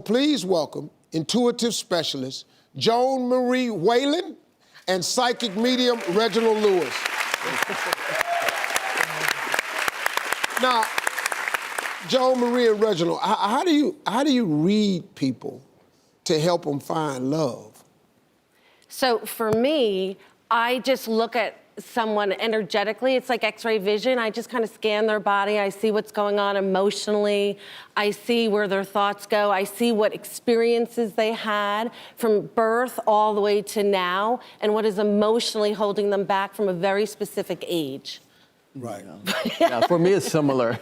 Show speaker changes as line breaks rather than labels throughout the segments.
Please welcome intuitive specialist Joan Marie Whelan and psychic medium Reginald Lewis. Now, Joan Marie and Reginald, how do you read people to help them find love?
So for me, I just look at someone energetically. It's like X-ray vision. I just kind of scan their body. I see what's going on emotionally. I see where their thoughts go. I see what experiences they had from birth all the way to now and what is emotionally holding them back from a very specific age.
Right.
Yeah, for me, it's similar.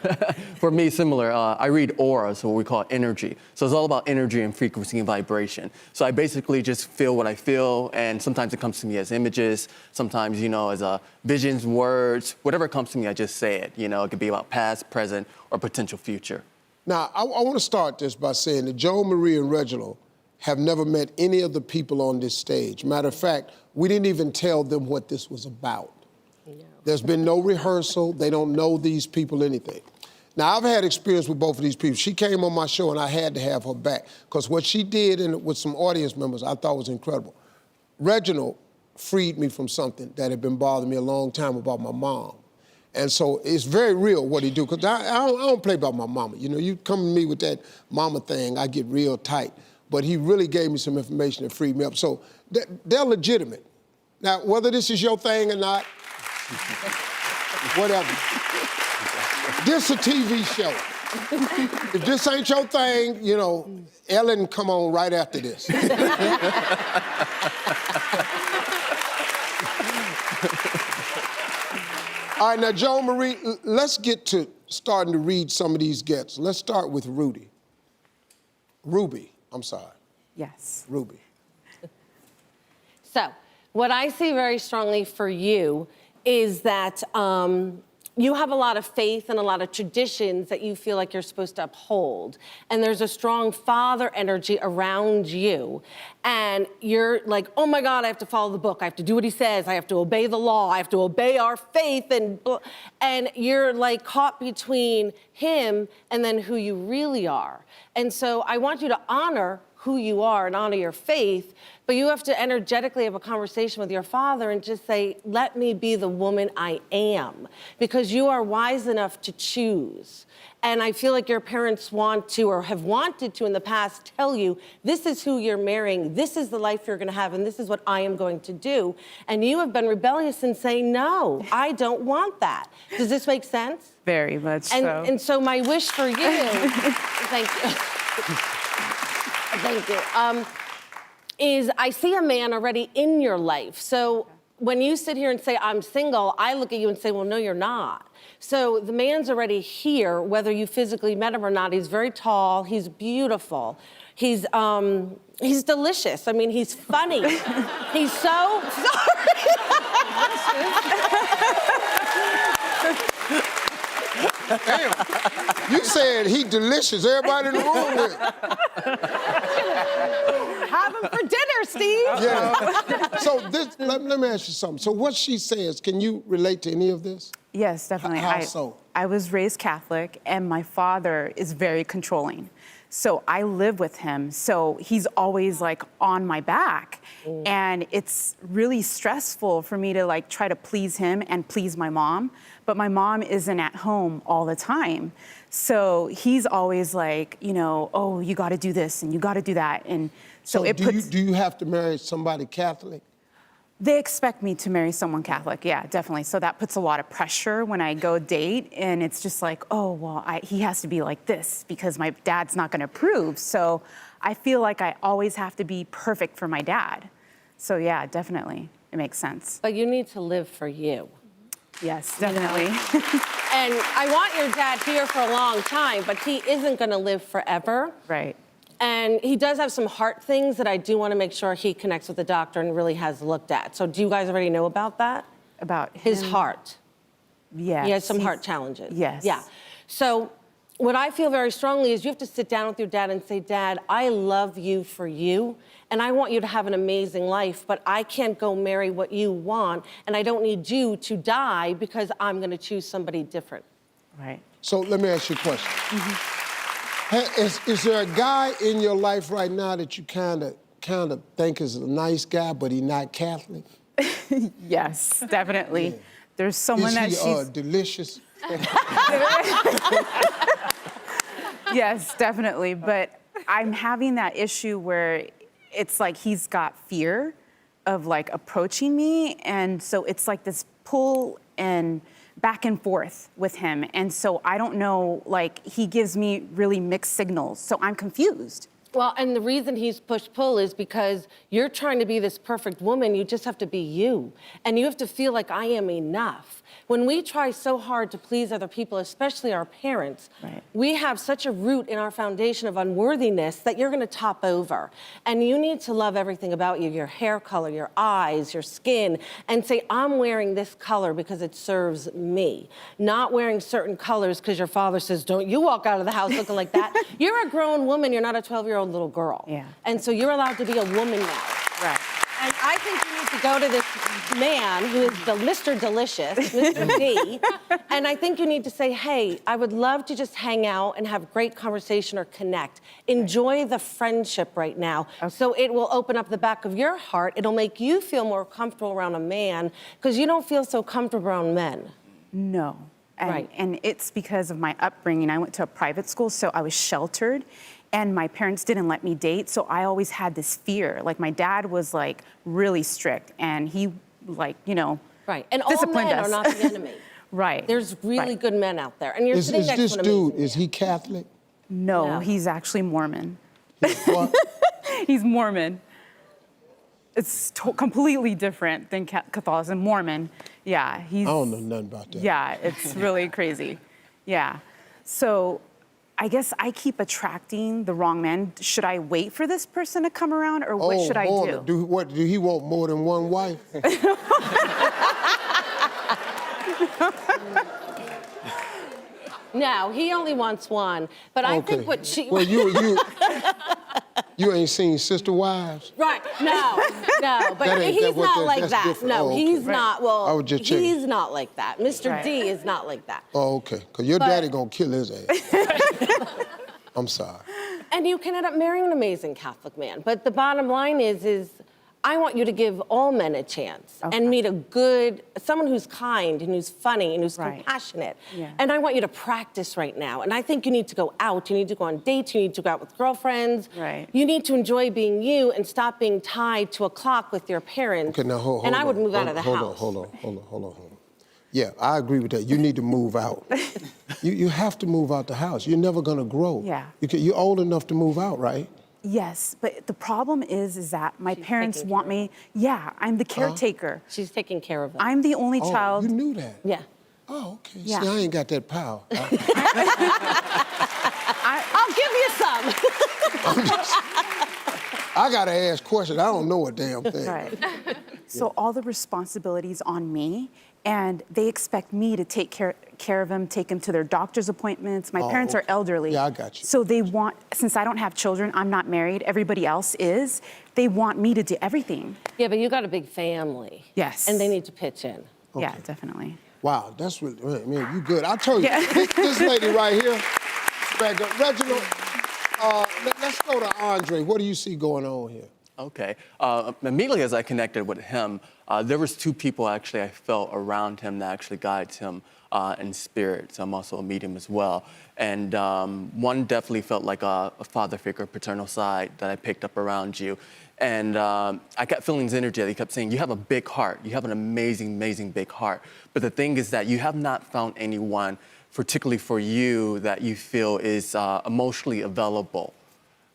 For me, similar. I read auras, what we call energy. So it's all about energy and frequency and vibration. So I basically just feel what I feel, and sometimes it comes to me as images, sometimes, as visions, words, whatever comes to me, I just say it. It could be about past, present, or potential future.
Now, I want to start this by saying that Joan Marie and Reginald have never met any of the people on this stage. Matter of fact, we didn't even tell them what this was about. There's been no rehearsal. They don't know these people, anything. Now, I've had experience with both of these people. She came on my show, and I had to have her back, because what she did with some audience members I thought was incredible. Reginald freed me from something that had been bothering me a long time about my mom. And so it's very real what he do, because I don't play about my mama. You come to me with that mama thing, I get real tight. But he really gave me some information that freed me up. So they're legitimate. Now, whether this is your thing or not, whatever. This a TV show. If this ain't your thing, Ellen come on right after this. All right, now, Joan Marie, let's get to starting to read some of these gets. Let's start with Ruby. I'm sorry.
Yes.
Ruby.
So what I see very strongly for you is that you have a lot of faith and a lot of traditions that you feel like you're supposed to uphold. And there's a strong father energy around you. And you're like, oh my God, I have to follow the book. I have to do what he says. I have to obey the law. I have to obey our faith. And you're like caught between him and then who you really are. And so I want you to honor who you are and honor your faith, but you have to energetically have a conversation with your father and just say, let me be the woman I am, because you are wise enough to choose. And I feel like your parents want to, or have wanted to in the past, tell you, this is who you're marrying, this is the life you're gonna have, and this is what I am going to do. And you have been rebellious and saying, no, I don't want that. Does this make sense?
Very much so.
And so my wish for you, thank you. Thank you. Is I see a man already in your life. So when you sit here and say, I'm single, I look at you and say, well, no, you're not. So the man's already here, whether you physically met him or not. He's very tall, he's beautiful. He's delicious. I mean, he's funny. He's so,
Damn, you said he delicious. Everybody in the room with it.
have him for dinner, Steve.
Yeah. So let me ask you something. So what she says, can you relate to any of this?
Yes, definitely.
How so?
I was raised Catholic, and my father is very controlling. So I live with him, so he's always like on my back. And it's really stressful for me to like try to please him and please my mom, but my mom isn't at home all the time. So he's always like, oh, you gotta do this and you gotta do that. And so
do you have to marry somebody Catholic?
They expect me to marry someone Catholic, yeah, definitely. So that puts a lot of pressure when I go date, and it's just like, oh, well, he has to be like this because my dad's not gonna approve. So I feel like I always have to be perfect for my dad. So yeah, definitely, it makes sense.
But you need to live for you.
Yes, definitely.
And I want your dad here for a long time, but he isn't gonna live forever.
Right.
And he does have some heart things that I do want to make sure he connects with the doctor and really has looked at. So do you guys already know about that?
About
his
him?
heart.
Yes.
He has some heart challenges.
Yes.
Yeah. So what I feel very strongly is you have to sit down with your dad and say, Dad, I love you for you, and I want you to have an amazing life, but I can't go marry what you want, and I don't need you to die because I'm going to choose somebody different.
Right.
So let me ask you a question. Is there a guy in your life right now that you kind of think is a nice guy, but he's not Catholic?
Yes, definitely.
Yeah.
There's someone
Is
that
he
she's...
delicious?
Yes, definitely. But I'm having that issue where it's like he's got fear of like approaching me. And so it's like this pull and back and forth with him. And so I don't know, like he gives me really mixed signals. So I'm confused.
Well, and the reason he's push-pull is because you're trying to be this perfect woman. You just have to be you. And you have to feel like I am enough. When we try so hard to please other people, especially our parents,
Right.
we have such a root in our foundation of unworthiness that you're gonna top over. And you need to love everything about you, your hair color, your eyes, your skin, and say, I'm wearing this color because it serves me. Not wearing certain colors because your father says, don't you walk out of the house looking like that. You're a grown woman, you're not a 12-year-old little girl.
Yeah.
And so you're allowed to be a woman now.
Right.
And I think you need to go to this man who is the Mr. Delicious, Mr. D, and I think you need to say, hey, I would love to just hang out and have great conversation or connect. Enjoy the friendship right now.
Okay.
So it will open up the back of your heart. It'll make you feel more comfortable around a man because you don't feel so comfortable around men.
No. And,
Right.
and it's because of my upbringing. I went to a private school, so I was sheltered. And my parents didn't let me date, so I always had this fear. Like, my dad was, like, really strict, and he, like, you know,
Right. And all
disciplined
men
us.
are not the enemy.
Right.
There's really
Right.
good men out there. And you're
Is
sitting next
this
to an
dude,
amazing
is
man.
he Catholic?
No,
No.
he's actually Mormon.
What?
He's Mormon. It's completely different than Catholicism. Mormon, yeah. He's,
I don't know nothing about that.
Yeah, it's really crazy. Yeah. So I guess I keep attracting the wrong man. Should I wait for this person to come around, or what should I do?
Do he want more than one wife?
No, he only wants one. But I think what she...
Well, you ain't seen Sister Wives?
Right, no, but
That ain't-
he's
that what
not
that-
like
that's
that.
different.
No,
Oh, okay.
he's
Right.
not, well,
I was just checking.
he's not like that. Mr.
Right.
D is not like that.
Oh, okay. Because your
But-
daddy gonna kill his ass. I'm sorry.
And you can end up marrying an amazing Catholic man. But the bottom line is I want you to give all men a chance
Okay.
and meet someone who's kind and who's funny and who's
Right.
compassionate.
Yeah.
And I want you to practice right now. And I think you need to go out. You need to go on dates. You need to go out with girlfriends.
Right.
You need to enjoy being you and stop being tied to a clock with your parents.
Okay, now hold
and
on.
I would move out of the house.
Hold on. Yeah, I agree with that. You need to move out. you have to move out the house. You're never gonna grow.
Yeah.
You're old enough to move out, right?
Yes, but the problem is that my
She's
parents
taking
want
care
me. Yeah, I'm the caretaker.
She's taking care of them.
I'm the only
Oh,
child.
you knew that?
Yeah.
Oh, okay.
Yeah.
See, I ain't got that power.
I'll give you some.
I gotta ask questions. I don't know a damn thing.
Right. So all the responsibilities on me, and they expect me to take care of him, take him to their doctor's appointments. My parents are
okay.
elderly.
Yeah, I got you.
So they want, since I don't have children, I'm not married, everybody else is, they want me to do everything.
Yeah, but you got a big family.
Yes.
And they need to pitch in.
Yeah, definitely.
Wow, that's really, man, you good. I told you,
Yeah.
this lady right here, back up. Reginald, let's go to Andre. What do you see going on here?
Okay. Immediately as I connected with him, there was two people actually I felt around him that actually guides him in spirit. So I'm also a medium as well. And one definitely felt like a father figure, paternal side that I picked up around you. And I kept feeling his energy. He kept saying, you have a big heart. You have an amazing, amazing big heart. But the thing is that you have not found anyone, particularly for you, that you feel is emotionally available.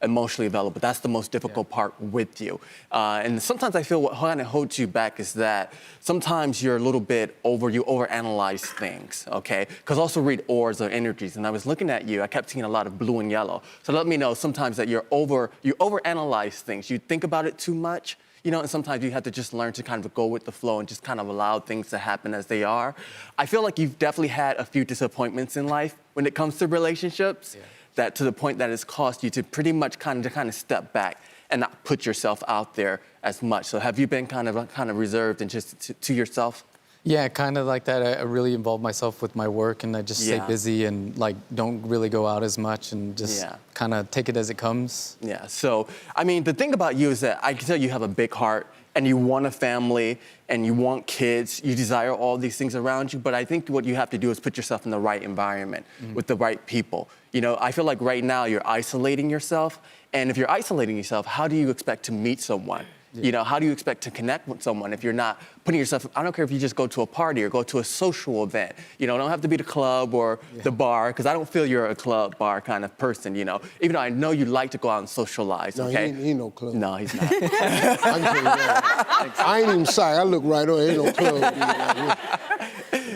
That's the most difficult part with you. And sometimes I feel what kind of holds you back is that sometimes you're a little bit you overanalyze things, okay? Because also read auras or energies. And I was looking at you, I kept seeing a lot of blue and yellow. So let me know sometimes that you overanalyze things. You think about it too much, you know, and sometimes you have to just learn to kind of go with the flow and just kind of allow things to happen as they are. I feel like you've definitely had a few disappointments in life when it comes to relationships. Yeah. That to the point that it's caused you to pretty much kind of step back and not put yourself out there as much. So have you been kind of reserved and just to yourself?
Yeah, kind of like that. I really involve myself with my work, and I just stay
Yeah.
busy and like don't really go out as much, and just
Yeah.
kind of take it as it comes.
Yeah, so, I mean, the thing about you is that I can tell you have a big heart and you want a family and you want kids, you desire all these things around you, but I think what you have to do is put yourself in the right environment with the right people. You know, I feel like right now you're isolating yourself, and if you're isolating yourself, how do you expect to meet someone? You know, how do you expect to connect with someone if you're not putting yourself, I don't care if you just go to a party or go to a social event, you know, it don't have to be the club or the bar, because I don't feel you're a club bar kind of person, you know, even though I know you like to go out and socialize,
No,
okay?
he ain't no club.
No, he's not.
I can tell you that. I ain't even psych. I look right on. Ain't no club.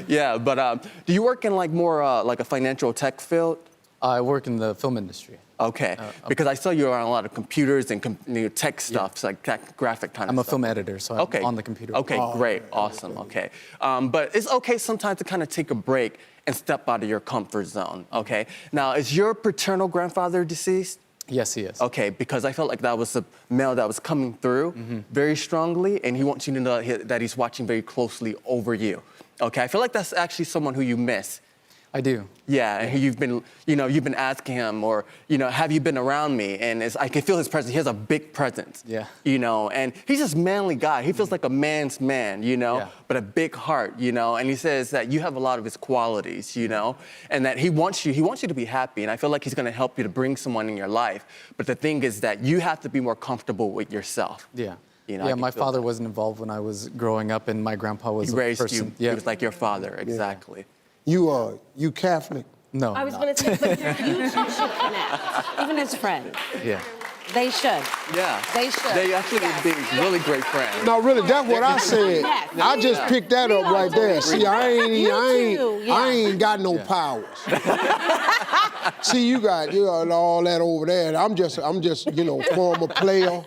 Yeah, but do you work in like more like a financial tech field?
I work in the film industry.
Okay, because I saw you around a lot of computers and tech stuff, so like graphic kind
I'm
of
a
stuff.
film editor, so I'm on the computer.
Okay, great, awesome, okay. But it's okay sometimes to kind of take a break and step out of your comfort zone, okay? Now, is your paternal grandfather deceased?
Yes, he is.
Okay, because I felt like that was a male that was coming through very strongly, and he wants you to know that he's watching very closely over you. Okay, I feel like that's actually someone who you miss.
I do.
Yeah, and you've been asking him, or, you know, have you been around me? And I can feel his presence. He has a big presence.
Yeah.
You know, and he's this manly guy. He feels like a man's man, you know,
Yeah.
but a big heart, you know. And he says that you have a lot of his qualities, you know, and that he wants you to be happy. And I feel like he's going to help you to bring someone in your life. But the thing is that you have to be more comfortable with yourself.
Yeah.
You know, I
yeah,
can
my
feel
father
that.
wasn't involved when I was growing up, and my grandpa was
He
a
raised
person.
you.
Yeah.
He was like your father, exactly.
You Catholic?
No.
I was
no.
going to say, but you two should connect, even as friends.
Yeah.
They should.
Yeah.
They should.
They actually would be really great friends.
No, really, that's what I said.
Yes.
I just picked that up right there. See, I ain't got no powers. See, you got all that over there. I'm just, you know, former player.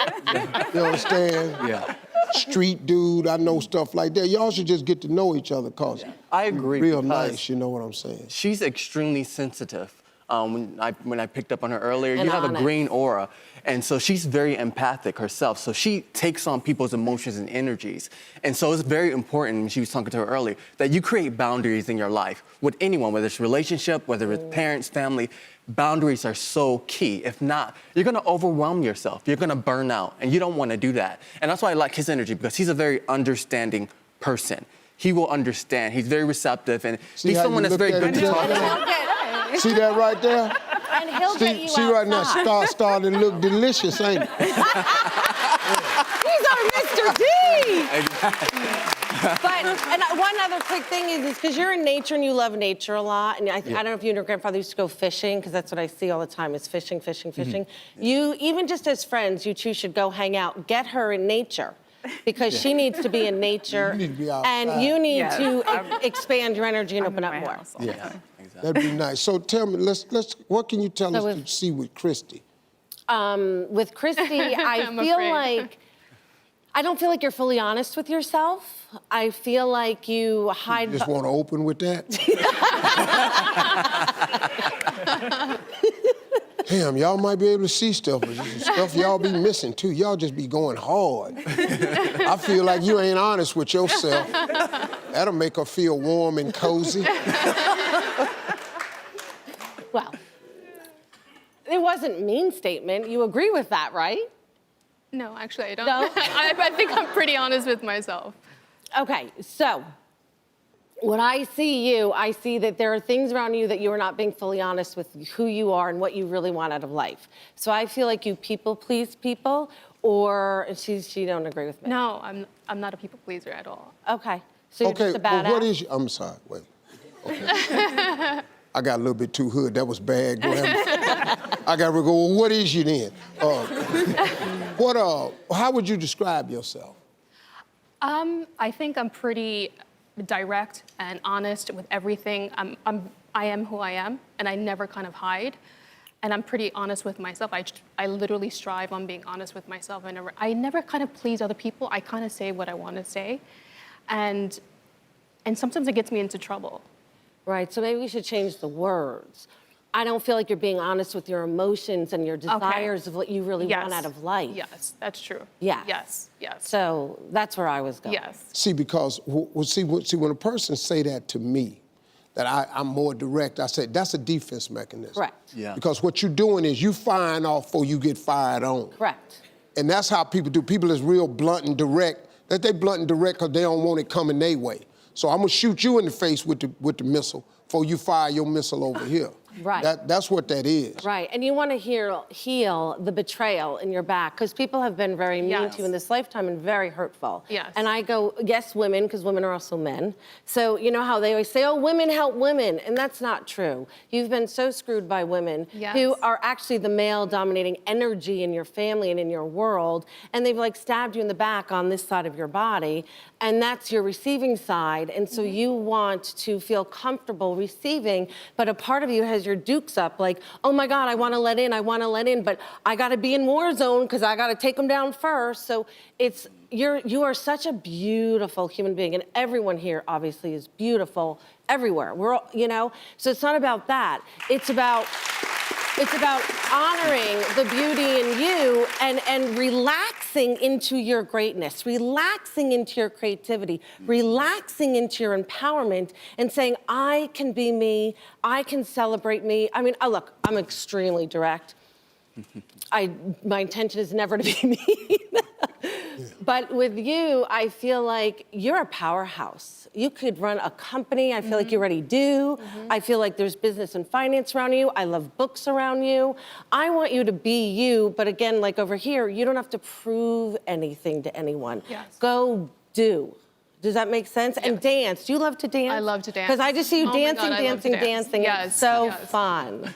You understand?
Yeah.
Street dude. I know stuff like that. Y'all should just get to know each other, cause
I agree.
real
because
nice. You know what I'm saying?
She's extremely sensitive. When I picked up on her earlier,
And
you have a
honest.
green aura, and so she's very empathic herself. So she takes on people's emotions and energies, and so it's very important. When she was talking to her earlier, that you create boundaries in your life with anyone, whether it's relationship, whether it's parents, family. Boundaries are so key. If not, you're gonna overwhelm yourself. You're gonna burn out, and you don't want to do that. And that's why I like his energy, because he's a very understanding person. He will understand. He's very receptive, and
See
he's
how
someone
you
that's very
looked
good
at
to
it
talk
just
to.
See that right there?
And he'll get you
See right now,
outside.
starting to look delicious, ain't it?
He's our Mr. D. But and one other quick thing is because you're in nature and you love nature a lot, and I don't know if you and your grandfather used to go fishing, because that's what I see all the time is fishing. You, even just as friends, you two should go hang out, get her in nature, because she needs to be in nature,
You need to be outside.
and you need
Yes.
to expand your energy and
I'm
open
in
up
my
more.
house all the time.
That'd be nice. So tell me, what can you tell
So
us to see with Christy?
With Christy, I
I'm
feel
afraid.
like I don't feel like you're fully honest with yourself. I feel like you hide.
Just want to open with that? Damn, y'all might be able to see stuff, but there's stuff y'all be missing too. Y'all just be going hard. I feel like you ain't honest with yourself. That'll make her feel warm and cozy.
Well, it wasn't mean statement. You agree with that, right?
No, actually, I don't.
No?
I think I'm pretty honest with myself.
Okay, so when I see that there are things around you that you are not being fully honest with who you are and what you really want out of life. So I feel like you people please people, or she don't agree with me.
No, I'm not a people pleaser at all.
Okay, so you're
Okay,
just a badass.
but what is you? I'm sorry, wait. Okay. I got a little bit too hood. That was bad grammar. I got to go, well, what is you then? How would you describe yourself?
I think I'm pretty direct and honest with everything. I am who I am, and I never kind of hide. And I'm pretty honest with myself. I literally strive on being honest with myself. I never kind of please other people. I kind of say what I want to say. And sometimes it gets me into trouble.
Right, so maybe we should change the words. I don't feel like you're being honest with your emotions and your desires of what you really want out of life.
Yes, that's true.
Yeah.
Yes, yes.
So that's where I was going.
Yes.
See, because when a person say that to me, that I'm more direct, I said that's a defense mechanism.
Correct.
Yeah.
Because what you're doing is you firing off before you get fired on.
Correct.
And that's how people do. People is real blunt and direct. That they blunt and direct because they don't want it coming their way. So I'm gonna shoot you in the face with the missile before you fire your missile over here.
Right.
That's what that is.
Right, and you want to heal the betrayal in your back, because people have been very mean to you in this lifetime and very hurtful.
Yes.
And I go, yes, women, because women are also men. So you know how they always say, oh, women help women, and that's not true. You've been so screwed by women who are actually the male-dominating energy in your family and in your world, and they've like stabbed you in the back on this side of your body, and that's your receiving side, and so you want to feel comfortable receiving, but a part of you has your dukes up, like, oh my God, I want to let in, but I got to be in war zone because I got to take them down first. So you are such a beautiful human being, and everyone here obviously is beautiful everywhere. We're all, so it's not about that. It's about honoring the beauty in you and relaxing into your greatness, relaxing into your creativity, relaxing into your empowerment, and saying, I can be me, I can celebrate me. I mean, look, I'm extremely direct. My intention is never to be mean. But with you, I feel like you're a powerhouse. You could run a company. I feel like you already do. I feel like there's business and finance around you. I love books around you. I want you to be you, but again, like over here, you don't have to prove anything to anyone.
Yes.
Go do. Does that make sense? And dance. Do you love to dance?
I love to dance.
Because I just see you
Oh my
dancing,
God, I love to dance.
dancing.
Yes,
It's so
yes.
fun.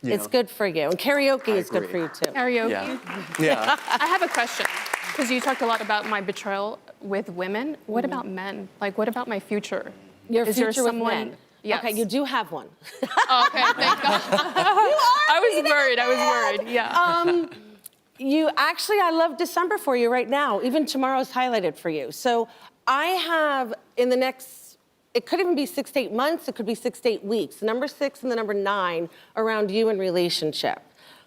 You
It's
know.
good for you. And karaoke is good
agree.
for you too.
Karaoke.
Yeah.
I have a question, because you talked a lot about my betrayal with women. What about men? Like, what about my future?
Your
Is
future
there
with
someone?
men.
Yes.
Okay, you do have one.
Oh, okay, thank God. I was worried. Yeah.
I love December for you right now. Even tomorrow's highlighted for you. So I have in the next, it could even be 6 to 8 months, it could be 6 to 8 weeks. The number 6 and the number 9 around you and relationship.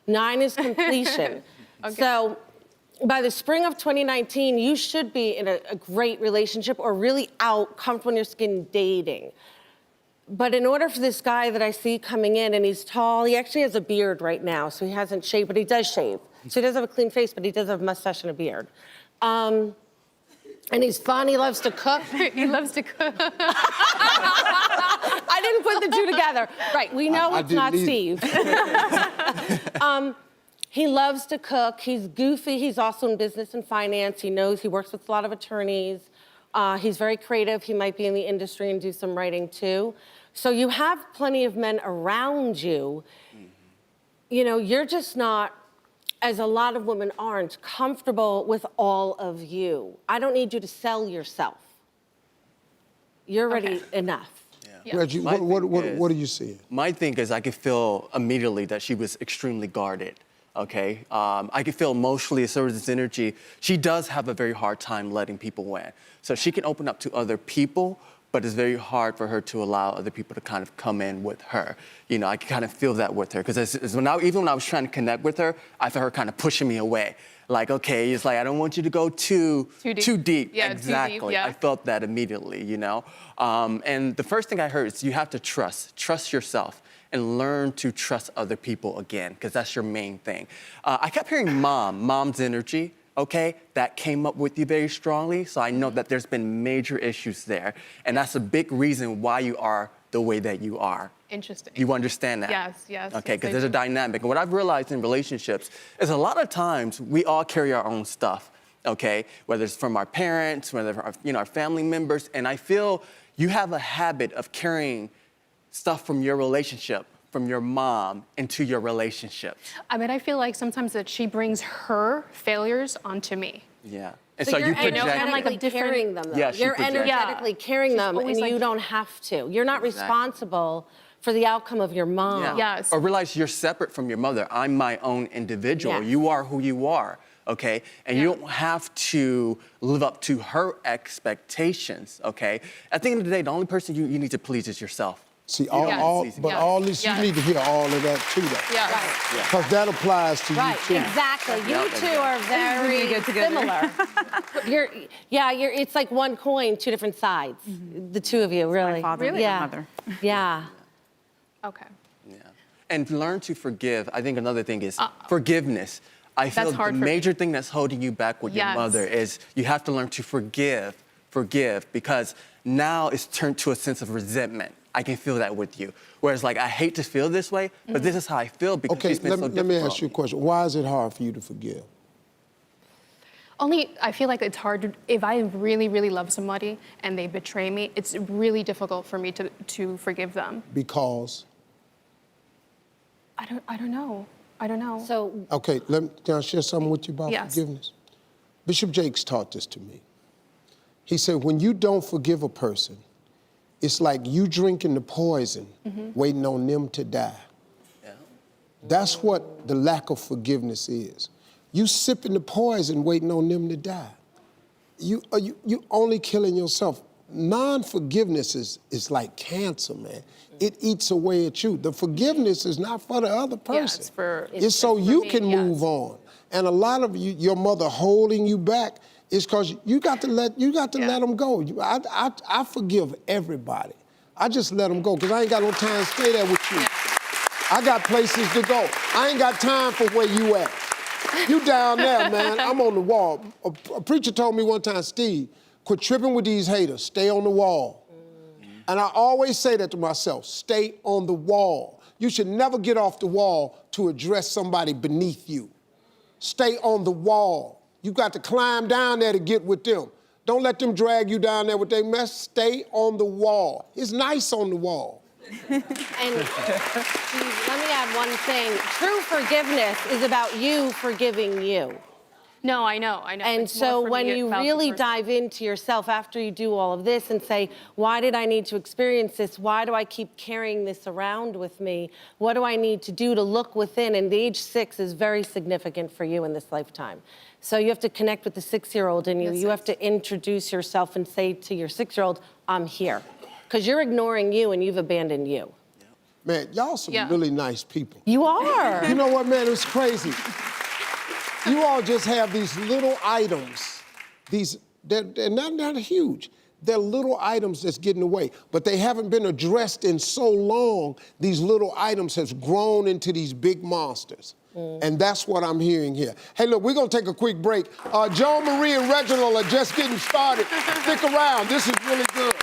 9 is completion. So by the spring of 2019, you should be in a great relationship or really out, comfortable in your skin, dating. But in order for this guy that I see coming in, and he's tall, he actually has a beard right now, so he hasn't shaved, but he does shave. So he does have a clean face, but he does have a mustache and a beard. And he's fun, he loves to cook.
He loves to cook.
I didn't put the two together. Right, we know it's not Steve. He loves to cook, he's goofy, he's also in business and finance, he works with a lot of attorneys. He's very creative, he might be in the industry and do some writing too. So you have plenty of men around you. You're just not, as a lot of women aren't, comfortable with all of you. I don't need you to sell yourself. You're already enough.
Yeah.
Reggie,
My thing
what
is-
are you seeing?
My thing is I could feel immediately that she was extremely guarded, okay? I could feel emotionally a sort of this energy. She does have a very hard time letting people in. So she can open up to other people, but it's very hard for her to allow other people to kind of come in with her. I could kind of feel that with her, because even when I was trying to connect with her, I felt her kind of pushing me away. Like, okay, it's like, I don't want you to go too deep.
Yeah,
exactly.
too deep, yeah.
I felt that immediately, And the first thing I heard is you have to trust yourself and learn to trust other people again, because that's your main thing. I kept hearing mom's energy, okay? That came up with you very strongly, so I know that there's been major issues there, and that's a big reason why you are the way that you are.
Interesting.
You understand that?
Yes.
Okay,
yes,
because
I
there's a
do.
dynamic. And what I've realized in relationships is a lot of times we all carry our own stuff, okay? Whether it's from our parents, whether our family members, and I feel you have a habit of carrying stuff from your relationship, from your mom, into your relationship.
I feel like sometimes that she brings her failures onto me.
Yeah. And so
you're
you project.
I'm like a
energetically
different-
carrying them, though.
Yeah, she
You're
projects.
energetically
Yeah.
carrying
She's
them, and
always
you
like-
don't have to. You're not
Exactly.
responsible for the outcome of your mom.
Yeah.
Yes.
Or realize you're separate from your mother. I'm my own individual.
Yes.
You are who you are, okay? And you don't have to live up to her expectations, okay? At the end of the day, the only person you need to please is yourself.
See,
Yes.
but
Yes.
all this,
Yes.
you need to hear all of that too, though.
Yeah.
Because that applies to
Right,
you too.
exactly. You two are very
good together.
similar. It's like one coin, two different sides. The two of you, really.
My father and my
yeah.
mother.
Yeah.
Okay.
Yeah. And learn to forgive. I think another thing is forgiveness. I feel
That's hard
the
for me.
major thing that's holding you back with your
Yes.
mother is you have to learn to forgive, because now it's turned to a sense of resentment. I can feel that with you. Whereas, like, I hate to feel this way, but this is how I feel because
Okay,
she's been so difficult.
let me ask you a question. Why is it hard for you to forgive?
Only I feel like it's hard if I really, really love somebody and they betray me. It's really difficult for me to forgive them.
Because?
I don't know. I don't know.
So,
Okay, can I share something with you about
Yes.
forgiveness? Bishop Jakes taught this to me. He said, when you don't forgive a person, it's like you drinking the poison, waiting on them to die.
Yeah.
That's what the lack of forgiveness is. You sipping the poison, waiting on them to die. You only killing yourself. Non-forgiveness is like cancer, man. It eats away at you. The forgiveness is not for the other person.
it's for-
It's so
it's for
you
me,
can move
yes.
on. And a lot of you, your mother holding you back is because you got to let them go. I forgive everybody. I just let them go because I ain't got no time to stay there with you. I got places to go. I ain't got time for where you at. You down there, man. I'm on the wall. A preacher told me one time, Steve, quit tripping with these haters. Stay on the wall. And I always say that to myself, stay on the wall. You should never get off the wall to address somebody beneath you. Stay on the wall. You got to climb down there to get with them. Don't let them drag you down there with their mess. Stay on the wall. It's nice on the wall.
and Steve, let me add one thing. True forgiveness is about you forgiving you.
No, I know.
And
It's more
so
for
when
me
you
about the
really
person.
dive into yourself after you do all of this and say, why did I need to experience this? Why do I keep carrying this around with me? What do I need to do to look within? And the age 6 is very significant for you in this lifetime. So you have to connect with the 6-year-old in you. You have to introduce yourself and say to your 6-year-old, I'm here. Because you're ignoring you and you've abandoned you.
Man, y'all some really nice people.
You are.
You know what, man? It's crazy. You all just have these little items. They're not huge. They're little items that's getting away, but they haven't been addressed in so long. These little items have grown into these big monsters. And that's what I'm hearing here. Hey, look, we're gonna take a quick break. Joan, Marie, and Reginald are just getting started. Stick around, this is really good.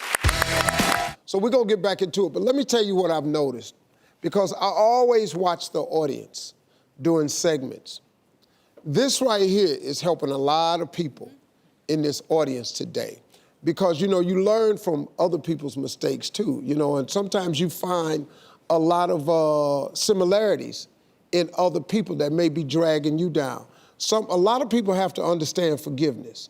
So we're gonna get back into it, but let me tell you what I've noticed, because I always watch the audience during segments. This right here is helping a lot of people in this audience today, because, you know, you learn from other people's mistakes too, you know, and sometimes you find a lot of similarities in other people that may be dragging you down. A lot of people have to understand forgiveness.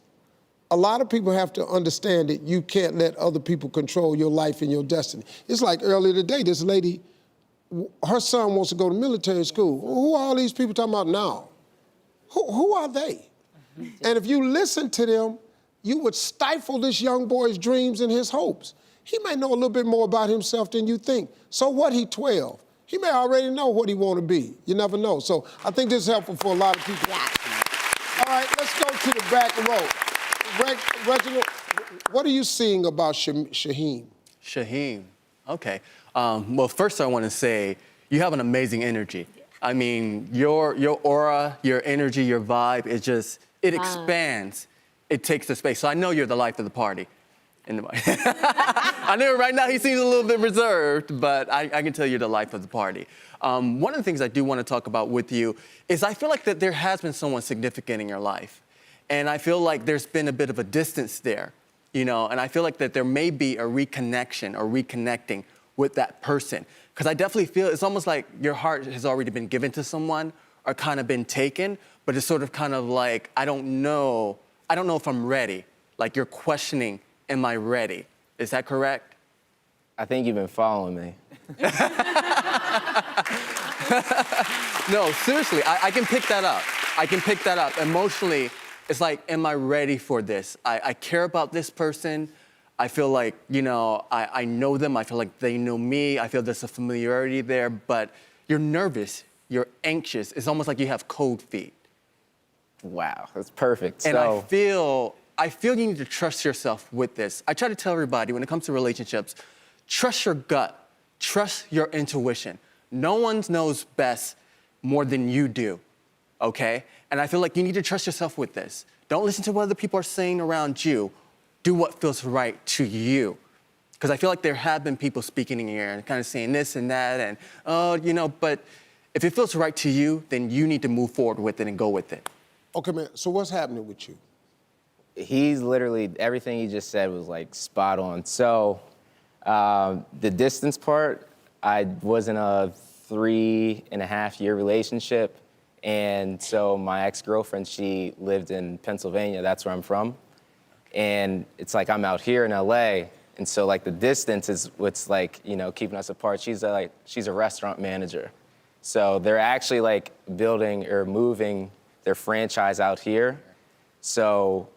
A lot of people have to understand that you can't let other people control your life and your destiny. It's like earlier today, this lady, her son wants to go to military school. Who are all these people talking about now? Who are they? And if you listen to them, you would stifle this young boy's dreams and his hopes. He may know a little bit more about himself than you think. So what, he 12? He may already know what he want to be. You never know. So I think this is helpful for a lot of people. All right, let's go to the back row. Reginald, what are you seeing about Shyheim?
Shyheim, okay. Well, first I want to say you have an amazing energy. I mean, your aura, your energy, your vibe, it expands. It takes the space. So I know you're the life of the party. I know right now he seems a little bit reserved, but I can tell you're the life of the party. One of the things I do want to talk about with you is I feel like that there has been someone significant in your life. And I feel like there's been a bit of a distance there, you know, and I feel like that there may be a reconnection or reconnecting with that person. Because I definitely feel it's almost like your heart has already been given to someone or kind of been taken, but it's sort of kind of like, I don't know if I'm ready. Like you're questioning, am I ready? Is that correct?
I think you've been following me.
No, seriously, I can pick that up. I can pick that up. Emotionally, it's like, am I ready for this? I care about this person. I feel like, you know, I know them. I feel like they know me. I feel there's a familiarity there, but you're nervous. You're anxious. It's almost like you have cold feet.
Wow, that's perfect.
And
So,
I feel you need to trust yourself with this. I try to tell everybody when it comes to relationships, trust your gut, trust your intuition. No one knows best more than you do, okay? And I feel like you need to trust yourself with this. Don't listen to what other people are saying around you. Do what feels right to you. Because I feel like there have been people speaking in your ear and kind of saying this and that and, oh, you know, but if it feels right to you, then you need to move forward with it and go with it.
Okay, man, so what's happening with you?
he's literally, everything he just said was like spot on. So the distance part, I was in a 3.5-year relationship. And so my ex-girlfriend, she lived in Pennsylvania. That's where I'm from. And it's like I'm out here in LA. And so like the distance is what's like, you know, keeping us apart. She's a restaurant manager. So they're actually like building or moving their franchise out here. So,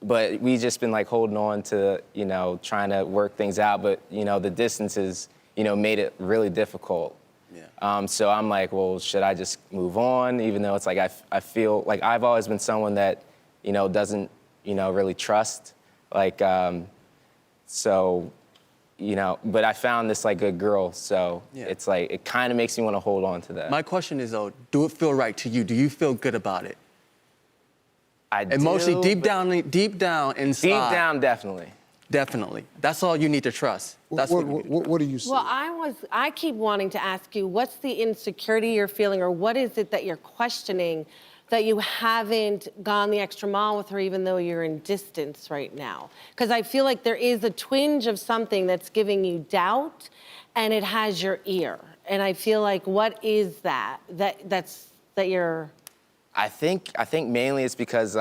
but we just been like holding on to, you know, trying to work things out. But, you know, the distances, you know, made it really difficult. Yeah. So I'm like, well, should I just move on? Even though it's like, I feel like I've always been someone that, you know, doesn't, you know, really trust. Like, so, you know, but I found this like good girl. So yeah. It's like, it kind of makes me want to hold on to that.
My question is though, do it feel right to you? Do you feel good about it?
I do.
Emotionally, deep down inside.
Deep down, definitely.
Definitely. That's all you need to trust. That's
what do you see?
Well, I keep wanting to ask you, what's the insecurity you're feeling, or what is it that you're questioning that you haven't gone the extra mile with her, even though you're in distance right now? Because I feel like there is a twinge of something that's giving you doubt, and it has your ear. And I feel like, what is that you're?
I think mainly it's because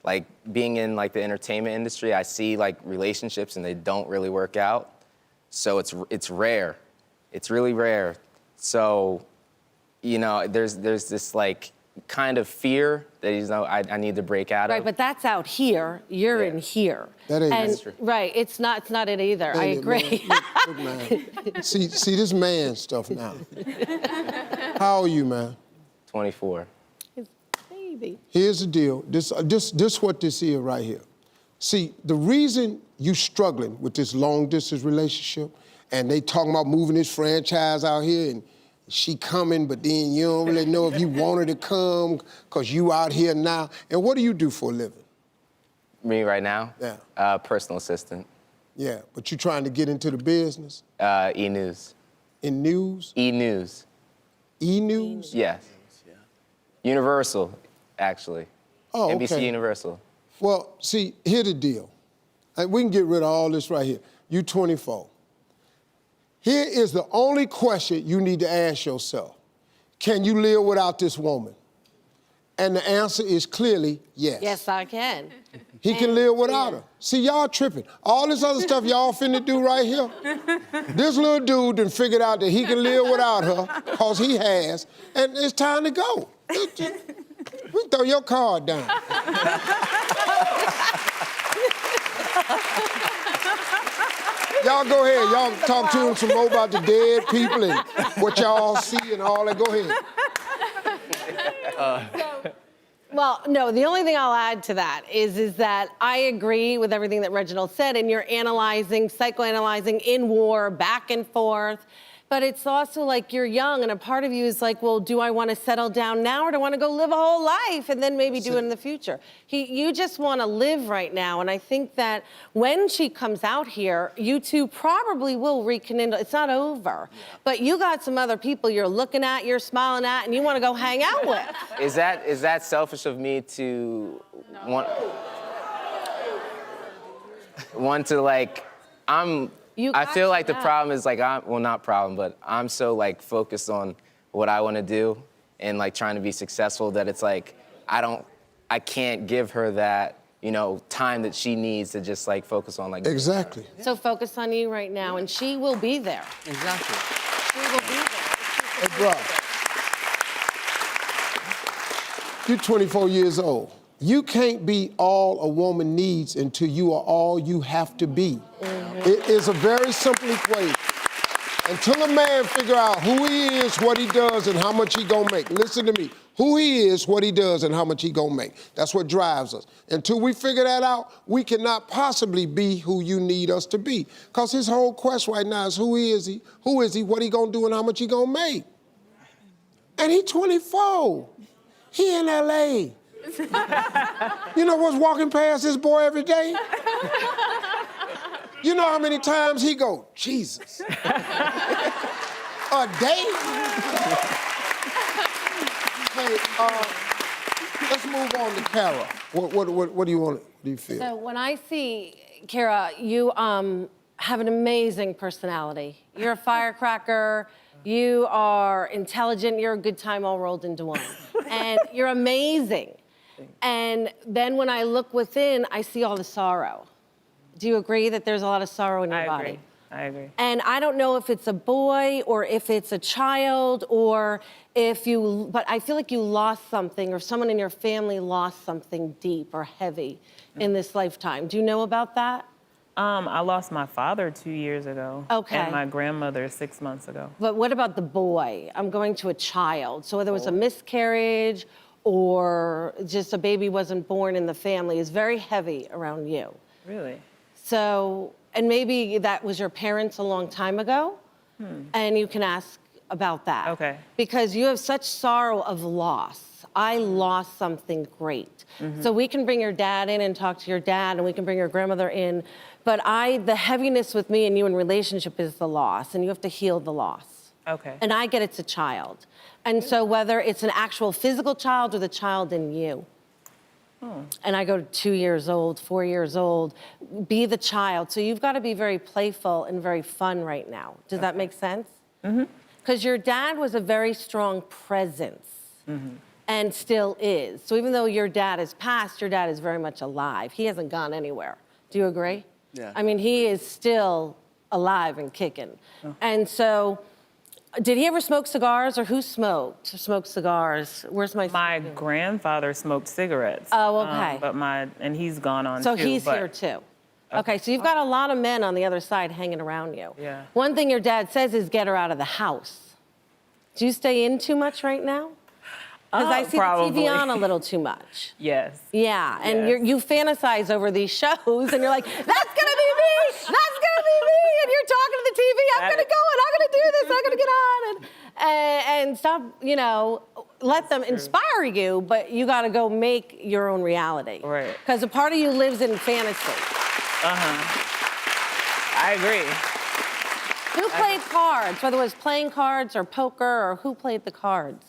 like being in like the entertainment industry, I see like relationships and they don't really work out. So it's rare. It's really rare. So, you know, there's this like kind of fear that, you know, I need to break out of.
Right, but that's out here. You're in here.
That ain't that's true.
Right, it's not it either. I agree.
Look, man. See this man stuff now. How old are you, man?
24.
Baby.
Here's the deal. This what this is right here. See, the reason you struggling with this long distance relationship, and they talking about moving this franchise out here, and she coming, but then you don't really know if you want her to come because you out here now. And what do you do for a living?
Me right now?
Yeah.
Personal assistant.
Yeah, but you trying to get into the business?
E-news.
In news?
E-news.
E-news?
Yes. Yeah. Universal, actually.
Oh,
NBC
okay.
Universal.
Well, see, here's the deal. We can get rid of all this right here. You 24. Here is the only question you need to ask yourself. Can you live without this woman? And the answer is clearly yes.
Yes, I can.
He can live without her. See, y'all tripping. All this other stuff y'all finna do right here, this little dude done figured out that he can live without her, because he has, and it's time to go. We throw your card down. Y'all go ahead. Y'all talk to him some more about the dead people and what y'all see and all that. Go ahead.
Well, no, the only thing I'll add to that is that I agree with everything that Reginald said, and you're analyzing, psychoanalyzing in war, back and forth. But it's also like you're young, and a part of you is like, well, do I want to settle down now, or do I want to go live a whole life and then maybe do it in the future? You just want to live right now, and I think that when she comes out here, you two probably will rekindle. It's not over, but you got some other people you're looking at, you're smiling at, and you want to go hang out with.
Is that selfish of me to want to like, I feel like the problem is like, not problem, but I'm so like focused on what I want to do and like trying to be successful that it's like, I can't give her that, you know, time that she needs to just like focus on like.
Exactly.
So focus on you right now, and she will be there.
Exactly.
She will be there.
Hey, bro. You're 24 years old. You can't be all a woman needs until you are all you have to be. It is a very simple equation. Until a man figure out who he is, what he does, and how much he gonna make. Listen to me. Who he is, what he does, and how much he gonna make. That's what drives us. Until we figure that out, we cannot possibly be who you need us to be. Because his whole quest right now is who is he, what he gonna do, and how much he gonna make. And he 24. He in LA. You know what's walking past this boy every day? You know how many times he go, Jesus. A day? Hey, let's move on to Kara. What do you want? What do you feel?
So when I see, Kara, you have an amazing personality. You're a firecracker. You are intelligent. You're a good time all rolled into one. And you're amazing. And then when I look within, I see all the sorrow. Do you agree that there's a lot of sorrow in your body?
I agree.
And I don't know if it's a boy or if it's a child or but I feel like you lost something or someone in your family lost something deep or heavy in this lifetime. Do you know about that?
I lost my father 2 years ago.
Okay.
And my grandmother 6 months ago.
But what about the boy? I'm going to a child. So whether it was a miscarriage or just a baby wasn't born in the family is very heavy around you.
Really?
So, and maybe that was your parents a long time ago, and you can ask about that.
Okay.
Because you have such sorrow of loss. I lost something great. So we can bring your dad in and talk to your dad, and we can bring your grandmother in, but the heaviness with me and you in relationship is the loss, and you have to heal the loss.
Okay.
And I get it's a child. And so whether it's an actual physical child or the child in you, and I go to 2 years old, 4 years old, be the child. So you've got to be very playful and very fun right now. Does that make sense? Because your dad was a very strong presence and still is. So even though your dad is passed, your dad is very much alive. He hasn't gone anywhere. Do you agree?
Yeah.
I mean, he is still alive and kicking. And so, did he ever smoke cigars, or who smoked cigars? Where's
My grandfather smoked cigarettes.
Oh, okay.
And he's gone on
So
too.
he's here too. Okay, so you've got a lot of men on the other side hanging around you.
Yeah.
One thing your dad says is get her out of the house. Do you stay in too much right now? Because I see
probably.
the TV on a little too much.
Yes.
Yeah, and
Yes.
you fantasize over these shows, and you're like, that's gonna be me, that's gonna be me, and you're talking to the TV, I'm gonna go and I'm gonna do this, I'm gonna get on, and stop, let them inspire you, but you gotta go make your own reality.
Right.
Because a part of you lives in fantasy.
I agree.
Who played cards, whether it was playing cards or poker, or who played the cards?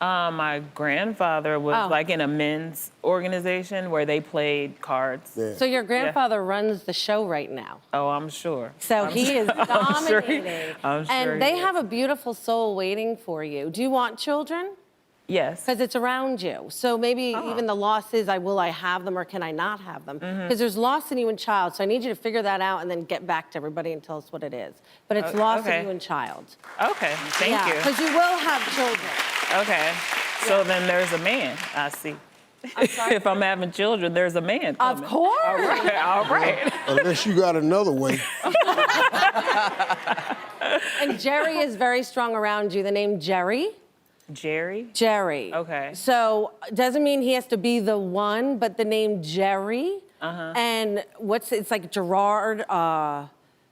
My grandfather was like in a men's organization where they played cards.
Yeah.
So your grandfather runs the show right now.
Oh, I'm sure.
So he is dominating.
I'm sure
and
he
they
is.
have a beautiful soul waiting for you. Do you want children?
Yes.
Because it's around you. So maybe even the loss is, will I have them or can I not have them? Because there's loss in you and child. So I need you to figure that out and then get back to everybody and tell us what it is. But it's loss in you and child.
Okay, thank you.
Because you will have children.
Okay, so then there's a man, I see. If I'm having children, there's a man coming.
Of course.
All right.
Unless you got another way.
And Jerry is very strong around you. The name Jerry.
Jerry?
Jerry.
Okay.
So doesn't mean he has to be the one, but the name Jerry. And it's like Gerard,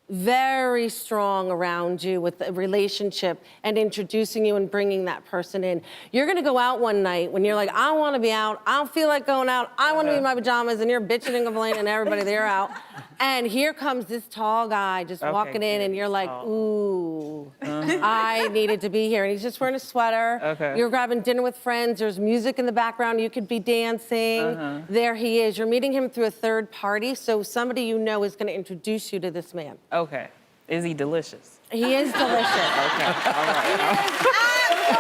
very strong around you with the relationship and introducing you and bringing that person in. You're gonna go out one night when you're like, I don't wanna be out, I don't feel like going out, I wanna be in my pajamas, and you're bitching and complaining and everybody, they're out. And here comes this tall guy just walking in and you're like, ooh, I needed to be here. And he's just wearing a sweater.
Okay.
You're grabbing dinner with friends, there's music in the background, you could be dancing. There he is. You're meeting him through a third party, so somebody you know is gonna introduce you to this man.
Okay. Is he delicious?
He is delicious.
Okay, all right.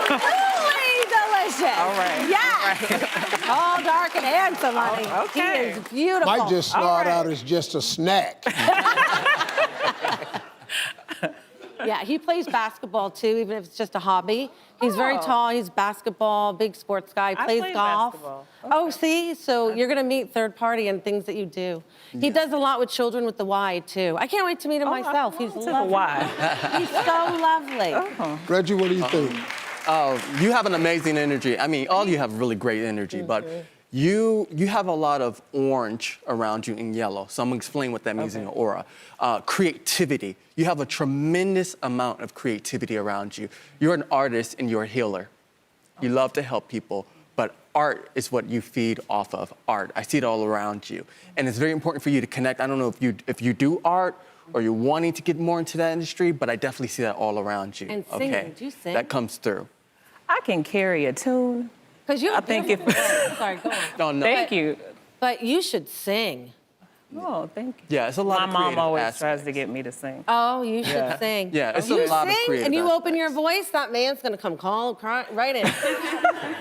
Absolutely delicious.
All right.
Yes. Tall, dark, and handsome, honey.
okay.
He is beautiful.
Might just start out as just a snack.
Yeah, he plays basketball too, even if it's just a hobby. He's very tall, he's basketball, big sports guy, plays
play
golf.
basketball.
Oh, see? So you're gonna meet third party and things that you do. He does a lot with children with the Y too. I can't wait to meet him myself. He's lovely.
Why?
He's so lovely.
Reggie, what do you think?
You have an amazing energy. I mean, all you have really great energy, but you have a lot of orange around you and yellow. So I'm gonna explain what that means in your aura. Creativity. You have a tremendous amount of creativity around you. You're an artist and you're a healer. You love to help people, but art is what you feed off of, art. I see it all around you. And it's very important for you to connect. I don't know if you do art or you're wanting to get more into that industry, but I definitely see that all around you.
And singing, do you sing?
That comes through.
I can carry a tune.
Because you have
I think
beautiful voice. Sorry, go on.
No, no.
Thank you.
But you should sing.
Oh, thank you.
Yeah, it's a lot
My
of
mom
creative
tries
aspects.
to get me to sing.
Oh, you should
Yeah.
sing.
Yeah, it's
you
a lot of
sing
creative
and you open
aspects.
your voice, that man's gonna come right in.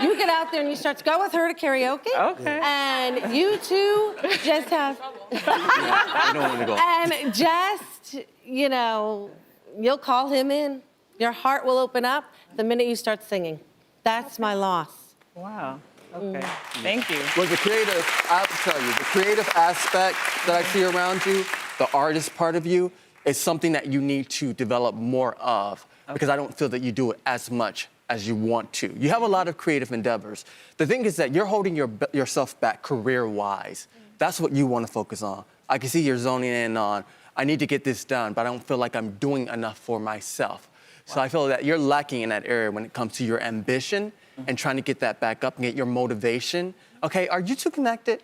You get out there and you start to go with her to karaoke.
Okay.
And you two just have,
I don't want to go.
and just, you know, you'll call him in. Your heart will open up the minute you start singing. That's my loss.
Wow. Okay. Thank you.
Well, the creative, I have to tell you, the creative aspect that I see around you, the artist part of you, is something that you need to develop more of because I don't feel that you do it as much as you want to. You have a lot of creative endeavors. The thing is that you're holding yourself back career-wise. That's what you want to focus on. I can see you're zoning in on, I need to get this done, but I don't feel like I'm doing enough for myself. So I feel that you're lacking in that area when it comes to your ambition and trying to get that back up and get your motivation. Okay, are you two connected?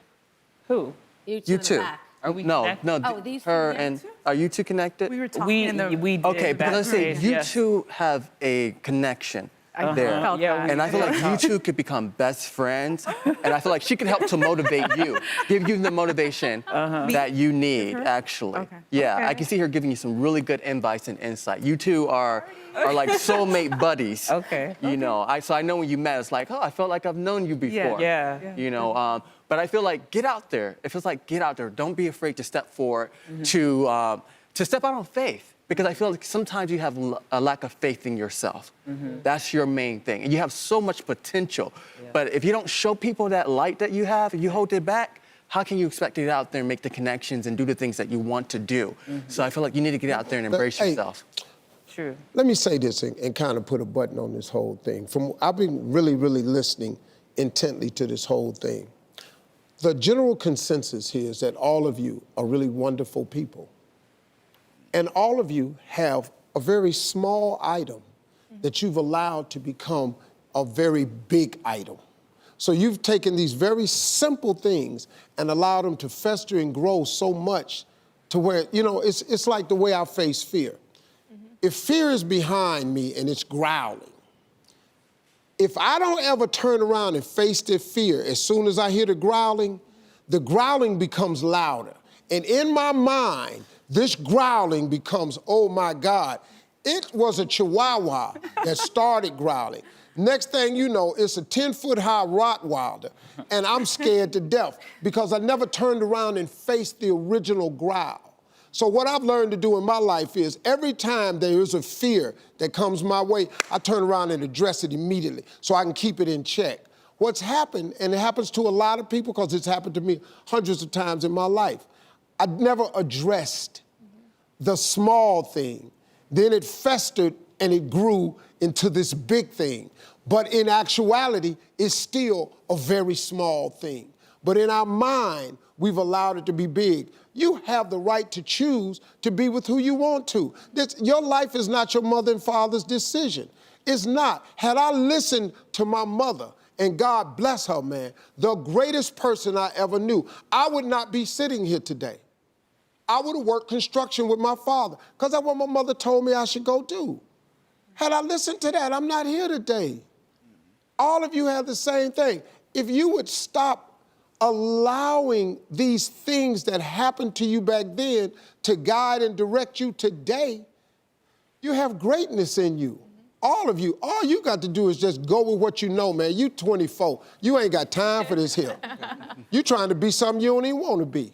Who?
You
You
in the
two.
back.
Are we
No,
connected?
no.
Oh, these two
her
together
and
too?
are you two connected?
We were talking in the.
We did
Okay, because I say
backstage,
you
yes.
two have a connection there.
felt
Yeah,
that.
we
And I feel like you two could become best friends. And I feel like she could help to motivate you, give you the motivation that you need, actually.
Okay.
Yeah,
Okay.
I can see her giving you some really good advice and insight. You two are like soulmate buddies.
Okay.
You know, so I know when you met, it's like, oh, I felt like I've known you before.
Yeah.
You know, but I feel like get out there. It feels like get out there. Don't be afraid to step forward, to step out on faith. Because I feel like sometimes you have a lack of faith in yourself. That's your main thing. And you have so much potential. But if you don't show people that light that you have, if you hold it back, how can you expect to get out there and make the connections and do the things that you want to do? So I feel like you need to get out there and embrace
Hey,
yourself.
True.
Let me say this and kind of put a button on this whole thing. I've been really, really listening intently to this whole thing. The general consensus here is that all of you are really wonderful people. And all of you have a very small item that you've allowed to become a very big item. So you've taken these very simple things and allowed them to fester and grow so much to where, you know, it's like the way I face fear. If fear is behind me and it's growling, if I don't ever turn around and face the fear, as soon as I hear the growling becomes louder. And in my mind, this growling becomes, oh my God, it was a chihuahua that started growling. Next thing you know, it's a 10-foot-high Rottweiler, and I'm scared to death because I never turned around and faced the original growl. So what I've learned to do in my life is every time there is a fear that comes my way, I turn around and address it immediately so I can keep it in check. What's happened, and it happens to a lot of people because it's happened to me hundreds of times in my life, I never addressed the small thing. Then it festered and it grew into this big thing. But in actuality, it's still a very small thing. But in our mind, we've allowed it to be big. You have the right to choose to be with who you want to. Your life is not your mother and father's decision. It's not. Had I listened to my mother, and God bless her, man, the greatest person I ever knew, I would not be sitting here today. I would have worked construction with my father because that's what my mother told me I should go do. Had I listened to that, I'm not here today. All of you have the same thing. If you would stop allowing these things that happened to you back then to guide and direct you today, you have greatness in you. All of you, all you got to do is just go with what you know, man. You 24, you ain't got time for this here. You trying to be something you don't even want to be.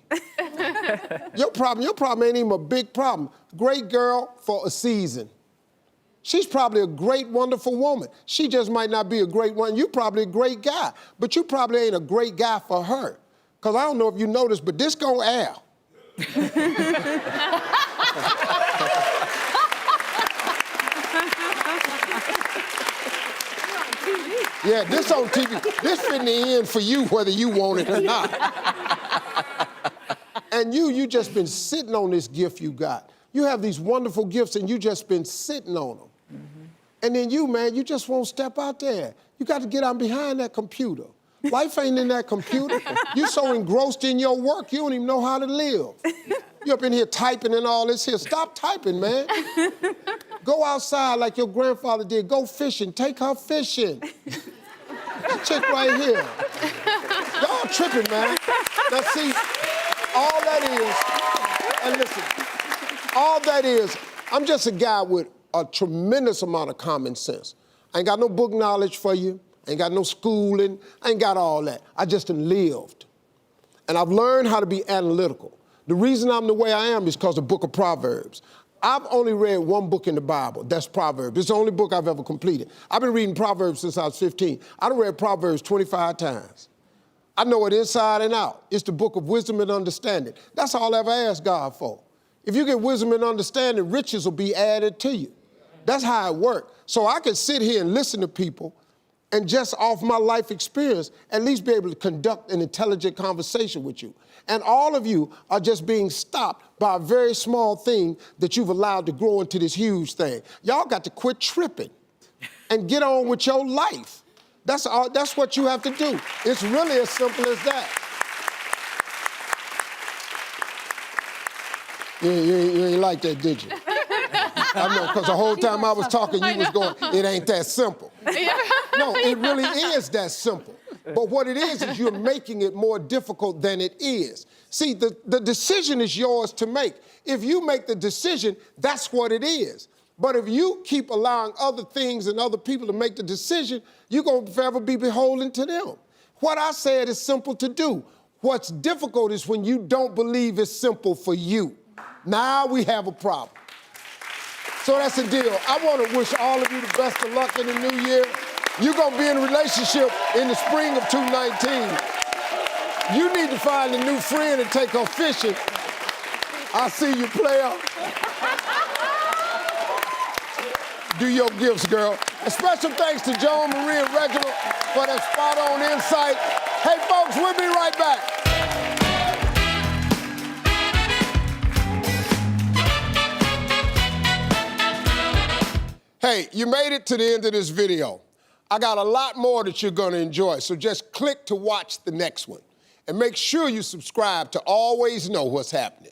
Your problem ain't even a big problem. Great girl for a season. She's probably a great, wonderful woman. She just might not be a great one. You probably a great guy, but you probably ain't a great guy for her. Because I don't know if you noticed, but this gon' air. Yeah, this on TV. This fitting the end for you whether you want it or not. And you just been sitting on this gift you got. You have these wonderful gifts and you just been sitting on them. Mm-hmm. And then you, man, you just won't step out there. You got to get out behind that computer. Life ain't in that computer. You so engrossed in your work, you don't even know how to live. You up in here typing and all this here. Stop typing, man. Go outside like your grandfather did. Go fishing. Take her fishing. This chick right here. Y'all tripping, man. Now see, all that is, and listen, all that is, I'm just a guy with a tremendous amount of common sense. I ain't got no book knowledge for you. I ain't got no schooling. I ain't got all that. I just done lived. And I've learned how to be analytical. The reason I'm the way I am is because of the book of Proverbs. I've only read one book in the Bible, that's Proverbs. It's the only book I've ever completed. I've been reading Proverbs since I was 15. I've read Proverbs 25 times. I know it inside and out. It's the book of wisdom and understanding. That's all I ever asked God for. If you get wisdom and understanding, riches will be added to you. That's how it works. So I can sit here and listen to people and just off my life experience, at least be able to conduct an intelligent conversation with you. And all of you are just being stopped by a very small thing that you've allowed to grow into this huge thing. Y'all got to quit tripping and get on with your life. That's what you have to do. It's really as simple as that. You ain't like that, did you? I know, because the whole time I was talking, you was going, it ain't that simple. No, it really is that simple. But what it is you're making it more difficult than it is. See, the decision is yours to make. If you make the decision, that's what it is. But if you keep allowing other things and other people to make the decision, you're going to forever be beholden to them. What I said is simple to do. What's difficult is when you don't believe it's simple for you. Now we have a problem. So that's the deal. I want to wish all of you the best of luck in the new year. You're going to be in a relationship in the spring of 2019. You need to find a new friend and take her fishing. I see you, player. Do your gifts, girl. A special thanks to Joan, Marie, and Reginald for that spot-on insight. Hey, folks, we'll be right back. Hey, you made it to the end of this video. I got a lot more that you're gonna enjoy, so just click to watch the next one. And make sure you subscribe to always know what's happening.